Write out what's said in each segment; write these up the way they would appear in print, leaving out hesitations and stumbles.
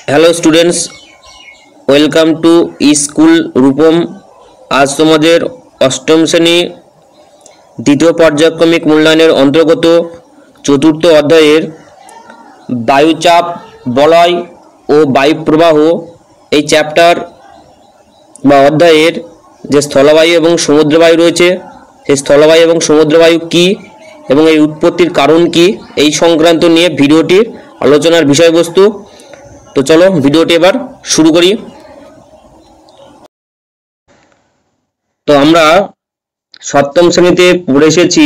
Hello students, welcome to school Rupam. আজ তোমাদের অষ্টম শ্রেণী দ্বিতীয় পর্যায়ক্রমিক মূল্যায়নের অন্তর্গত চতুর্থ অধ্যায়ের বায়ুচাপ, বলয় ও বায়ুপ্রবাহ এই চ্যাপ্টার বা অধ্যায়ের যে স্থলবায়ু এবং সমুদ্রবায়ু রয়েছে, সেই স্থলবায়ু এবং সমুদ্রবায়ু কী এবং এই উৎপত্তির কারণ কী, এই সংক্রান্ত নিয়ে ভিডিওটির আলোচনার বিষয়বস্তু। তো চলো ভিডিওটি এবার শুরু করি। তো আমরা সপ্তম শ্রেণীতে পড়ে এসেছি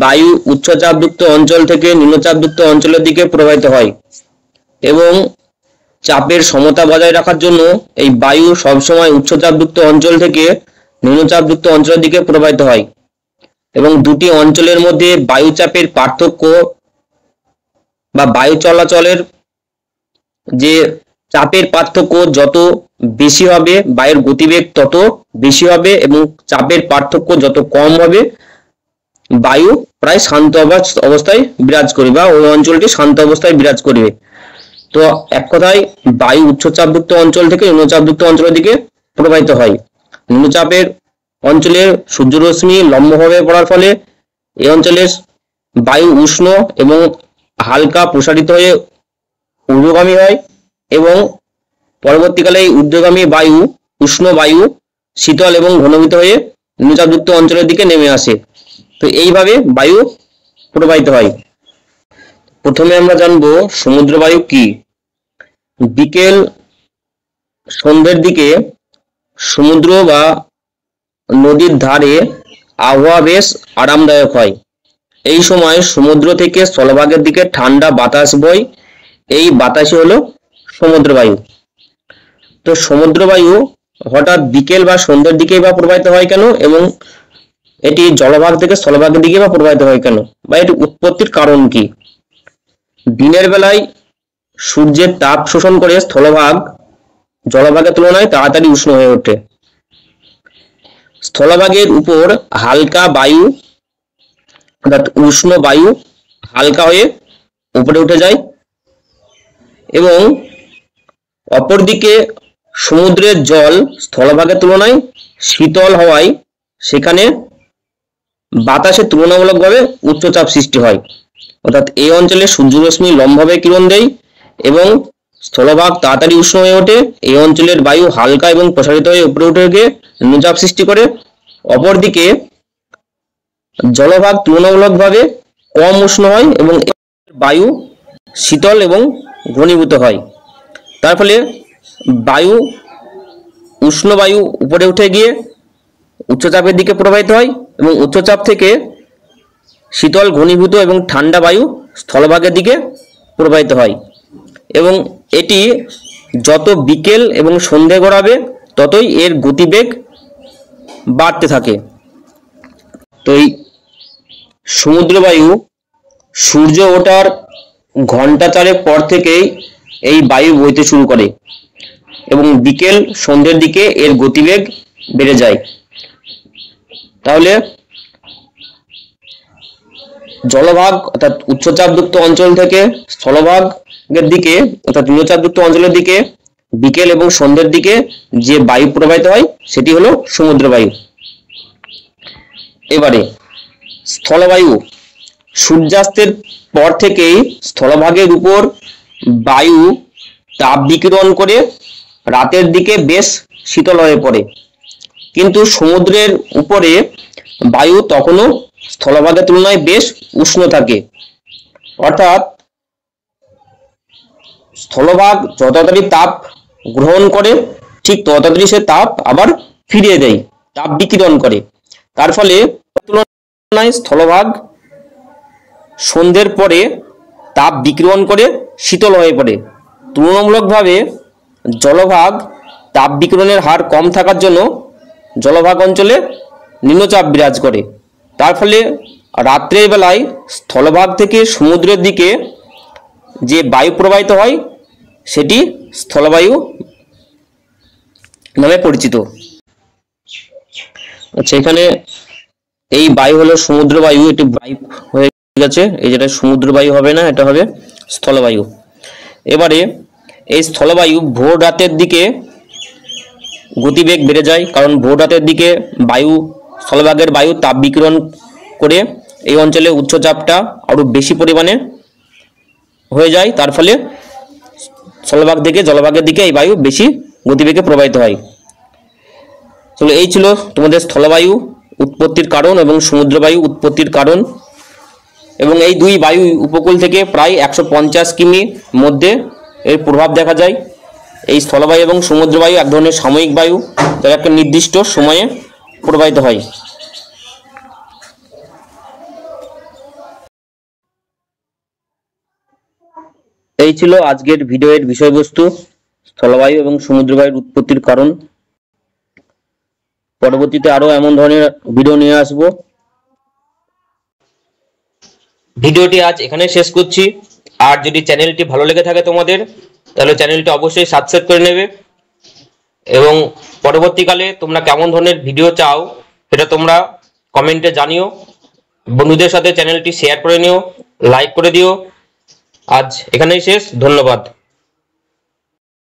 বায়ু উচ্চচাপযুক্ত অঞ্চল থেকে নিম্নচাপযুক্ত অঞ্চলের দিকে প্রবাহিত হয় এবং চাপের সমতা বজায় রাখার জন্য এই বায়ু সবসময় উচ্চচাপযুক্ত অঞ্চল থেকে নিম্নচাপযুক্ত অঞ্চলের দিকে প্রবাহিত হয় এবং দুটি অঞ্চলের মধ্যে বায়ুচাপের পার্থক্য বা বায়ু চলাচলের যে চাপের পার্থক্য যত বেশি হবে, বায়ুর গতিবেগ তত বেশি হবে এবং চাপের পার্থক্য যত কম হবে, বায়ু প্রায় শান্ত অবস্থায় বিরাজ করবে বা ওই অঞ্চলটি শান্ত অবস্থায় বিরাজ করবে। তো এক কথায় বায়ু উচ্চচাপযুক্ত অঞ্চল থেকে নিম্নচাপযুক্ত অঞ্চলের দিকে প্রবাহিত হয়। নিম্নচাপের অঞ্চলে সূর্যরশ্মি লম্বভাবে পড়ার ফলে এই অঞ্চলের বায়ু উষ্ণ এবং হালকা প্রসারিত হয়ে ঊর্ধ্বগামী হয় এবং পরবর্তীকালে এই ঊর্ধ্বগামী বায়ু, উষ্ণ বায়ু শীতল এবং ঘনীভূত হয়ে নিম্নচাপযুক্ত অঞ্চলের দিকে নেমে আসে। তো এইভাবে বায়ু প্রবাহিত হয়। প্রথমে আমরা জানবো সমুদ্র বায়ু কি। বিকেল সন্ধ্যের দিকে সমুদ্র বা নদীর ধারে আবহাওয়া বেশ আরামদায়ক হয়। এই সময় সমুদ্র থেকে স্থলভাগের দিকে ঠান্ডা বাতাস বয়, এই বাতাসই হলো সমুদ্র বায়ু। তো সমুদ্র বায়ু হঠাৎ বিকেল বা সন্ধ্যের দিকে বা প্রবাহিত হয় কেন এবং এটি জলভাগ থেকে স্থলভাগের দিকে বা প্রবাহিত হয় কেন বা এটি উৎপত্তির কারণ কি। দিনের বেলায় সূর্যের তাপ শোষণ করে স্থলভাগ জলভাগের তুলনায় তাড়াতাড়ি উষ্ণ হয়ে ওঠে। স্থলভাগের উপর হালকা বায়ু অর্থাৎ উষ্ণ বায়ু হালকা হয়ে উপরে উঠে যায় এবং অপরদিকে সমুদ্রের জল স্থলভাগের তুলনায় শীতল হওয়ায় সেখানে বাতাসে তুলনামূলকভাবে উচ্চচাপ সৃষ্টি হয়। অর্থাৎ এই অঞ্চলে সূর্যরশ্মি লম্বভাবে কিরণ দেয় এবং স্থলভাগ তাড়াতাড়ি উষ্ণ হয়ে ওঠে। এই অঞ্চলের বায়ু হালকা এবং প্রসারিত হয়ে উপরে উঠে গিয়ে নিম্নচাপ সৃষ্টি করে। অপরদিকে জলভাগ তুলনামূলকভাবে কম উষ্ণ হয় এবং বায়ু শীতল এবং ঘনীভূত হয়। তার ফলে বায়ু, উষ্ণ বায়ু উপরে উঠে গিয়ে উচ্চচাপের দিকে প্রবাহিত হয় এবং উচ্চচাপ থেকে শীতল, ঘনীভূত এবং ঠান্ডা বায়ু স্থলভাগের দিকে প্রবাহিত হয় এবং এটি যত বিকেল এবং সন্ধে গড়াবে ততই এর গতিবেগ বাড়তে থাকে। তো এই সমুদ্র বায়ু সূর্য ওঠার ঘন্টা চারেক পর থেকেই এই বায়ু বইতে শুরু করে এবং বিকেল সন্ধ্যের দিকে এর গতিবেগ বেড়ে যায়। তাহলে জলভাগ অর্থাৎ উচ্চচাপযুক্ত অঞ্চল থেকে স্থলভাগের দিকে অর্থাৎ নিম্নচাপযুক্ত অঞ্চলের দিকে বিকেল এবং সন্ধ্যের দিকে যে বায়ু প্রবাহিত হয় সেটি হলো সমুদ্র বায়ু। এবারে স্থলবায়ু। সূর্যাস্তের পর থেকেই স্থলভাগের উপর বায়ু তাপ বিকিরণ করে রাতের দিকে বেশ শীতল হয়ে পড়ে, কিন্তু সমুদ্রের উপরে বায়ু তখনও স্থলভাগের তুলনায় বেশ উষ্ণ থাকে। অর্থাৎ স্থলভাগ যত তাড়াতাড়ি তাপ গ্রহণ করে ঠিক তত তাড়াতাড়ি সে তাপ আবার ফিরিয়ে দেয়, তাপ বিকিরণ করে। তার ফলে তুলনায় স্থলভাগ সন্ধ্যের পরে তাপ বিকিরণ করে শীতল হয়ে পড়ে। তুলনামূলকভাবে জলভাগ তাপ বিকিরণের হার কম থাকার জন্য জলভাগ অঞ্চলে নিম্নচাপ বিরাজ করে। তার ফলে রাত্রের বেলায় স্থলভাগ থেকে সমুদ্রের দিকে যে বায়ু প্রবাহিত হয় সেটি স্থলবায়ু নামে পরিচিত। আচ্ছা, এখানে এই বায়ু হলো সমুদ্র বায়ু, এটি বায়ু হয়ে গেছে, এই যেটা সমুদ্র বায়ু হবে না, এটা হবে স্থলবায়ু। এবারে এই স্থলবায়ু ভোর রাতের দিকে গতিবেগ বেড়ে যায়, কারণ ভোর রাতের দিকে স্থলভাগের বায়ু তাপ বিকিরণ করে এই অঞ্চলে উচ্চচাপটা আরো বেশি পরিমাণে হয়ে যায়, তার ফলে স্থলভাগ থেকে জলভাগের দিকে এই বায়ু বেশি গতিবেগে প্রবাহিত হয়। চলো, এই ছিল তোমাদের স্থলবায়ু উৎপত্তির কারণ এবং সমুদ্রবায়ু উৎপত্তির কারণ। এবং এই দুই বায়ু উপকূল থেকে প্রায় 150 কিমি মধ্যে এর প্রভাব দেখা যায়। এই স্থলবায়ু এবং সমুদ্রবায়ু এক ধরনের সাময়িক বায়ু, যারা একটা নির্দিষ্ট সময়ে প্রবাহিত হয়। এই ছিল আজকের ভিডিওর বিষয়বস্তু, স্থলবায়ু এবং সমুদ্রবায়ুর উৎপত্তির কারণ। পরবর্তীতে আরো এমন ধরনের ভিডিও নিয়ে আসবো। ভিডিওটি আজ এখানে শেষ করছি। আর যদি চ্যানেলটি ভালো লেগে থাকে তোমাদের, তাহলে চ্যানেলটি অবশ্যই সাবস্ক্রাইব করে নেবে। এবং পরবর্তীকালে তোমরা কেমন ধরনের ভিডিও চাও সেটা তোমরা কমেন্টে জানিও। বন্ধুদের সাথে চ্যানেলটি শেয়ার করে নিও, লাইক করে দিও। আজ এখানেই শেষ, ধন্যবাদ।